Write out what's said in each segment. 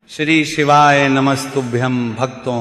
श्री शिवाय नमस्तुभ्यं भक्तों।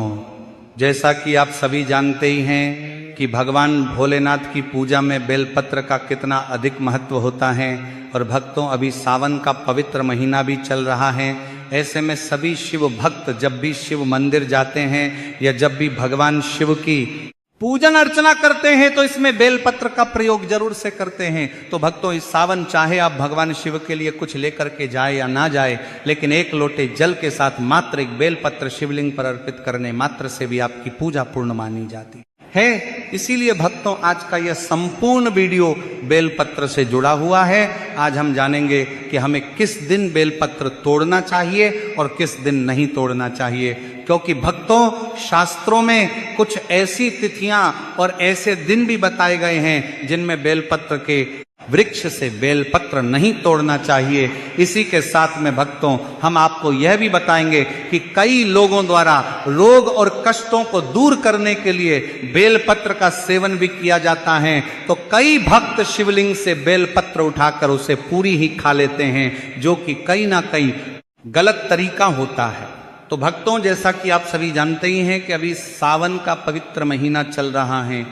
जैसा कि आप सभी जानते ही हैं कि भगवान भोलेनाथ की पूजा में बेलपत्र का कितना अधिक महत्व होता है। और भक्तों, अभी सावन का पवित्र महीना भी चल रहा है। ऐसे में सभी शिव भक्त जब भी शिव मंदिर जाते हैं या जब भी भगवान शिव की पूजन अर्चना करते हैं तो इसमें बेलपत्र का प्रयोग जरूर से करते हैं। तो भक्तों, इस सावन चाहे आप भगवान शिव के लिए कुछ लेकर के जाए या ना जाए, लेकिन एक लोटे जल के साथ मात्र एक बेलपत्र शिवलिंग पर अर्पित करने मात्र से भी आपकी पूजा पूर्ण मानी जाती है। इसीलिए भक्तों, आज का यह संपूर्ण वीडियो बेलपत्र से जुड़ा हुआ है। आज हम जानेंगे कि हमें किस दिन बेलपत्र तोड़ना चाहिए और किस दिन नहीं तोड़ना चाहिए। क्योंकि भक्तों, शास्त्रों में कुछ ऐसी तिथियां और ऐसे दिन भी बताए गए हैं जिनमें बेलपत्र के वृक्ष से बेलपत्र नहीं तोड़ना चाहिए। इसी के साथ में भक्तों, हम आपको यह भी बताएंगे कि कई लोगों द्वारा रोग और कष्टों को दूर करने के लिए बेलपत्र का सेवन भी किया जाता है। तो कई भक्त शिवलिंग से बेलपत्र उठाकर उसे पूरी ही खा लेते हैं, जो कि कहीं ना कहीं गलत तरीका होता है। तो भक्तों, जैसा कि आप सभी जानते ही हैं कि अभी सावन का पवित्र महीना चल रहा है।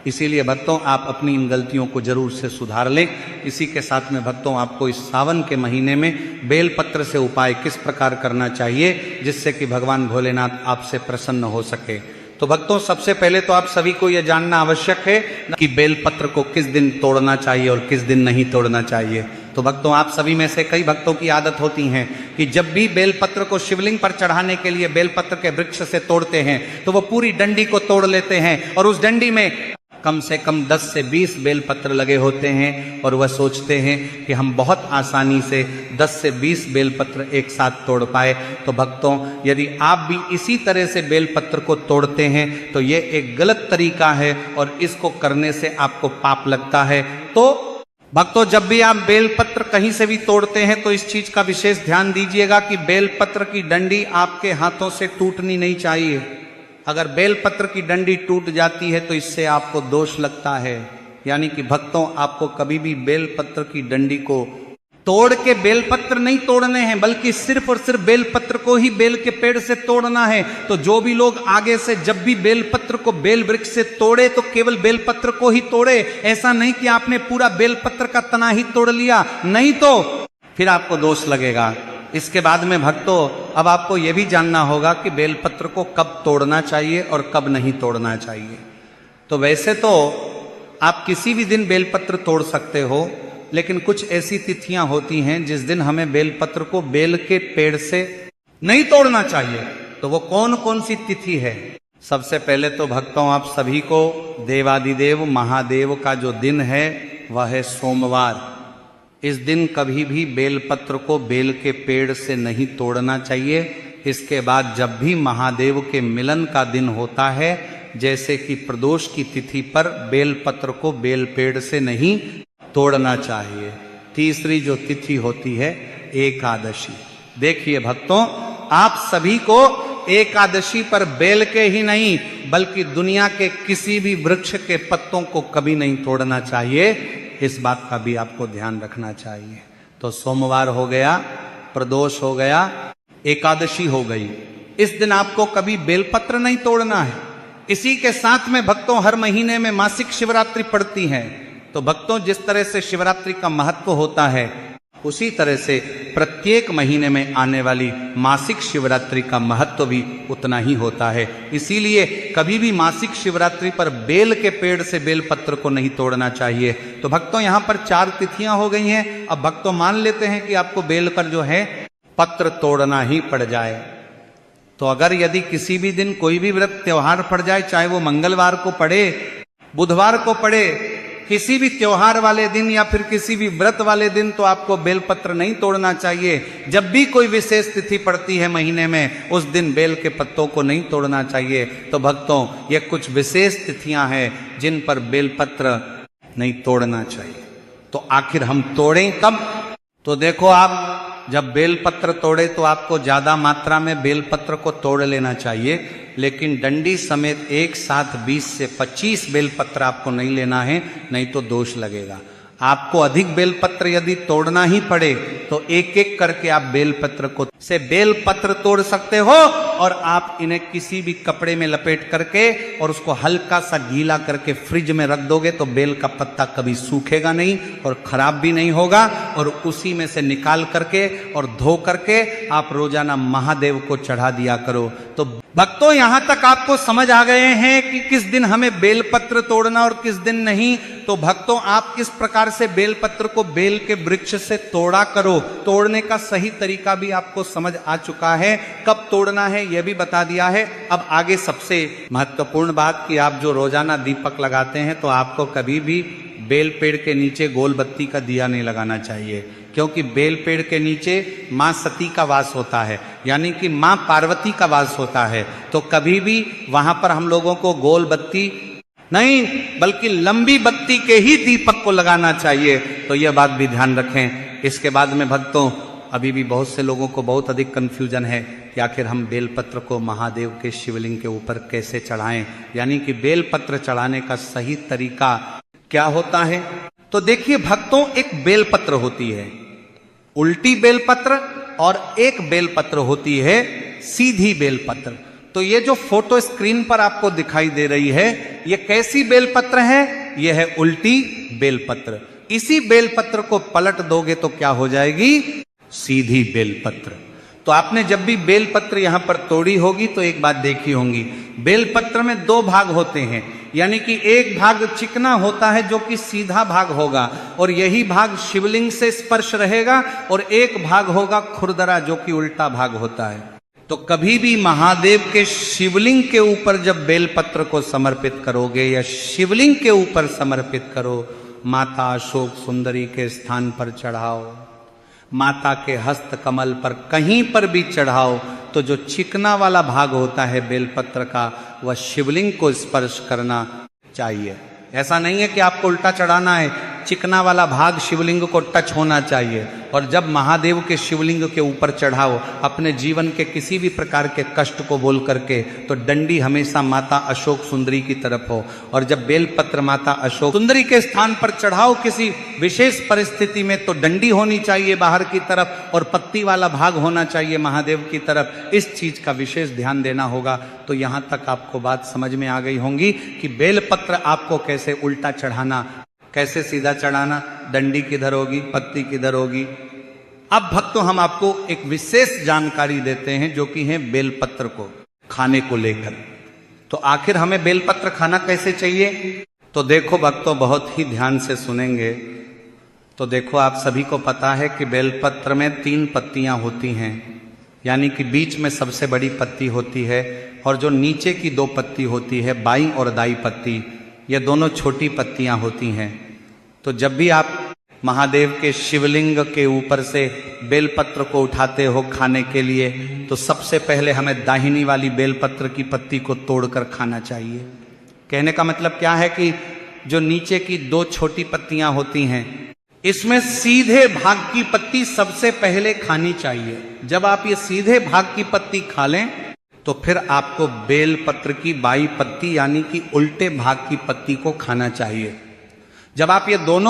इसीलिए भक्तों, आप अपनी इन गलतियों को जरूर से सुधार लें। इसी के साथ में भक्तों, आपको इस सावन के महीने में बेलपत्र से उपाय किस प्रकार करना चाहिए जिससे कि भगवान भोलेनाथ आपसे प्रसन्न हो सके। तो भक्तों, सबसे पहले तो आप सभी को यह जानना आवश्यक है कि बेलपत्र को किस दिन तोड़ना चाहिए और किस दिन नहीं तोड़ना चाहिए। तो भक्तों, आप सभी में से कई भक्तों की आदत होती है कि जब भी बेलपत्र को शिवलिंग पर चढ़ाने के लिए बेलपत्र के वृक्ष से तोड़ते हैं तो वो पूरी डंडी को तोड़ लेते हैं और उस डंडी में कम से कम 10 से 20 बेलपत्र लगे होते हैं और वह सोचते हैं कि हम बहुत आसानी से 10 से 20 बेलपत्र एक साथ तोड़ पाए। तो भक्तों, यदि आप भी इसी तरह से बेलपत्र को तोड़ते हैं तो ये एक गलत तरीका है और इसको करने से आपको पाप लगता है। तो भक्तों, जब भी आप बेलपत्र कहीं से भी तोड़ते हैं तो इस चीज का विशेष ध्यान दीजिएगा कि बेलपत्र की डंडी आपके हाथों से टूटनी नहीं चाहिए। अगर बेलपत्र की डंडी टूट जाती है तो इससे आपको दोष लगता है। यानी कि भक्तों, आपको कभी भी बेलपत्र की डंडी को तोड़ के बेलपत्र नहीं तोड़ने हैं, बल्कि सिर्फ और सिर्फ बेलपत्र को ही बेल के पेड़ से तोड़ना है। तो जो भी लोग आगे से जब भी बेलपत्र को बेल वृक्ष से तोड़े तो केवल बेलपत्र को ही तोड़े। ऐसा नहीं कि आपने पूरा बेलपत्र का तना ही तोड़ लिया, नहीं तो फिर आपको दोष लगेगा। इसके बाद में भक्तों, अब आपको यह भी जानना होगा कि बेलपत्र को कब तोड़ना चाहिए और कब नहीं तोड़ना चाहिए। तो वैसे तो आप किसी भी दिन बेलपत्र तोड़ सकते हो, लेकिन कुछ ऐसी तिथियां होती हैं जिस दिन हमें बेलपत्र को बेल के पेड़ से नहीं तोड़ना चाहिए। तो वो कौन कौन सी तिथि है? सबसे पहले तो भक्तों, आप सभी को देवादिदेव महादेव का जो दिन है वह है सोमवार। इस दिन कभी भी बेलपत्र को बेल के पेड़ से नहीं तोड़ना चाहिए। इसके बाद जब भी महादेव के मिलन का दिन होता है, जैसे कि प्रदोष की तिथि पर बेलपत्र को बेल पेड़ से नहीं तोड़ना चाहिए। तीसरी जो तिथि होती है एकादशी। देखिए भक्तों, आप सभी को एकादशी पर बेल के ही नहीं बल्कि दुनिया के किसी भी वृक्ष के पत्तों को कभी नहीं तोड़ना चाहिए। इस बात का भी आपको ध्यान रखना चाहिए। तो सोमवार हो गया, प्रदोष हो गया, एकादशी हो गई। इस दिन आपको कभी बेलपत्र नहीं तोड़ना है। इसी के साथ में भक्तों, हर महीने में मासिक शिवरात्रि पड़ती है। तो भक्तों, जिस तरह से शिवरात्रि का महत्व होता है उसी तरह से प्रत्येक महीने में आने वाली मासिक शिवरात्रि का महत्व भी उतना ही होता है। इसीलिए कभी भी मासिक शिवरात्रि पर बेल के पेड़ से बेलपत्र को नहीं तोड़ना चाहिए। तो भक्तों, यहाँ पर 4 तिथियां हो गई हैं। अब भक्तों मान लेते हैं कि आपको बेल कर जो है पत्र तोड़ना ही पड़ जाए। तो अगर यदि किसी भी दिन कोई भी व्रत त्योहार पड़ जाए, चाहे वो मंगलवार को पड़े, बुधवार को पड़े, किसी भी त्योहार वाले दिन या फिर किसी भी व्रत वाले दिन, तो आपको बेलपत्र नहीं तोड़ना चाहिए। जब भी कोई विशेष तिथि पड़ती है महीने में, उस दिन बेल के पत्तों को नहीं तोड़ना चाहिए। तो भक्तों, ये कुछ विशेष तिथियां हैं जिन पर बेलपत्र नहीं तोड़ना चाहिए। तो आखिर हम तोड़ें कब? तो देखो, आप जब बेलपत्र तोड़े तो आपको ज्यादा मात्रा में बेलपत्र को तोड़ लेना चाहिए, लेकिन डंडी समेत एक साथ 20 से 25 बेलपत्र आपको नहीं लेना है, नहीं तो दोष लगेगा। आपको अधिक बेलपत्र यदि तोड़ना ही पड़े तो एक एक करके आप बेलपत्र को से बेलपत्र तोड़ सकते हो, और आप इन्हें किसी भी कपड़े में लपेट करके और उसको हल्का सा गीला करके फ्रिज में रख दोगे तो बेल का पत्ता कभी सूखेगा नहीं और खराब भी नहीं होगा, और उसी में से निकाल करके और धो करके आप रोजाना महादेव को चढ़ा दिया करो। तो भक्तों, यहां तक आपको समझ आ गए हैं कि किस दिन हमें बेलपत्र तोड़ना और किस दिन नहीं। तो भक्तों, आप किस प्रकार से बेलपत्र को बेल के वृक्ष से तोड़ा करो, तोड़ने का सही तरीका भी आपको समझ आ चुका है, कब तोड़ना है यह भी बता दिया है। अब आगे सबसे महत्वपूर्ण बात कि आप जो रोजाना दीपक लगाते हैं तो आपको कभी भी बेल पेड़ के नीचे गोल बत्ती का दिया नहीं लगाना चाहिए, क्योंकि बेल पेड़ के नीचे मां सती का वास होता है, यानी कि मां पार्वती का वास होता है। तो कभी भी वहां पर हम लोगों को गोल बत्ती नहीं बल्कि लंबी बत्ती के ही दीपक को लगाना चाहिए। तो यह बात भी ध्यान रखें। इसके बाद में भक्तों, अभी भी बहुत से लोगों को बहुत अधिक कंफ्यूजन है कि आखिर हम बेलपत्र को महादेव के शिवलिंग के ऊपर कैसे चढ़ाएं, यानी कि बेलपत्र चढ़ाने का सही तरीका क्या होता है। तो देखिए भक्तों, एक बेलपत्र होती है उल्टी बेलपत्र और एक बेलपत्र होती है सीधी बेलपत्र। तो ये जो फोटो स्क्रीन पर आपको दिखाई दे रही है, ये कैसी बेलपत्र है? ये है उल्टी बेलपत्र। इसी बेलपत्र को पलट दोगे तो क्या हो जाएगी? सीधी बेलपत्र। तो आपने जब भी बेलपत्र यहां पर तोड़ी होगी तो एक बात देखी होंगी, बेलपत्र में दो भाग होते हैं, यानी कि एक भाग चिकना होता है जो कि सीधा भाग होगा और यही भाग शिवलिंग से स्पर्श रहेगा, और एक भाग होगा खुरदरा जो कि उल्टा भाग होता है। तो कभी भी महादेव के शिवलिंग के ऊपर जब बेलपत्र को समर्पित करोगे या शिवलिंग के ऊपर समर्पित करो, माता अशोक सुंदरी के स्थान पर चढ़ाओ, माता के हस्त कमल पर कहीं पर भी चढ़ाओ, तो जो चिकना वाला भाग होता है बेलपत्र का वह शिवलिंग को स्पर्श करना चाहिए। ऐसा नहीं है कि आपको उल्टा चढ़ाना है, चिकना वाला भाग शिवलिंग को टच होना चाहिए। और जब महादेव के शिवलिंग के ऊपर चढ़ाओ अपने जीवन के किसी भी प्रकार के कष्ट को बोल करके, तो डंडी हमेशा माता अशोक सुंदरी की तरफ हो। और जब बेलपत्र माता अशोक सुंदरी के स्थान पर चढ़ाओ किसी विशेष परिस्थिति में, तो डंडी होनी चाहिए बाहर की तरफ और पत्ती वाला भाग होना चाहिए महादेव की तरफ। इस चीज का विशेष ध्यान देना होगा। तो यहां तक आपको बात समझ में आ गई होंगी कि बेलपत्र आपको कैसे उल्टा चढ़ाना, कैसे सीधा चढ़ाना, डंडी किधर होगी, पत्ती किधर होगी। अब भक्तों, हम आपको एक विशेष जानकारी देते हैं जो कि है बेलपत्र को खाने को लेकर। तो आखिर हमें बेलपत्र खाना कैसे चाहिए? तो देखो भक्तों, बहुत ही ध्यान से सुनेंगे तो देखो, आप सभी को पता है कि बेलपत्र में 3 पत्तियां होती हैं, यानी कि बीच में सबसे बड़ी पत्ती होती है और जो नीचे की 2 पत्ती होती है, बाईं और दाई पत्ती, ये दोनों छोटी पत्तियां होती हैं। तो जब भी आप महादेव के शिवलिंग के ऊपर से बेलपत्र को उठाते हो खाने के लिए, तो सबसे पहले हमें दाहिनी वाली बेलपत्र की पत्ती को तोड़कर खाना चाहिए। कहने का मतलब क्या है कि जो नीचे की 2 छोटी पत्तियां होती हैं, इसमें सीधे भाग की पत्ती सबसे पहले खानी चाहिए। जब आप ये सीधे भाग की पत्ती खा लें तो फिर आपको बेलपत्र की बाई पत्ती यानी कि उल्टे भाग की पत्ती को खाना चाहिए। जब आप ये दोनों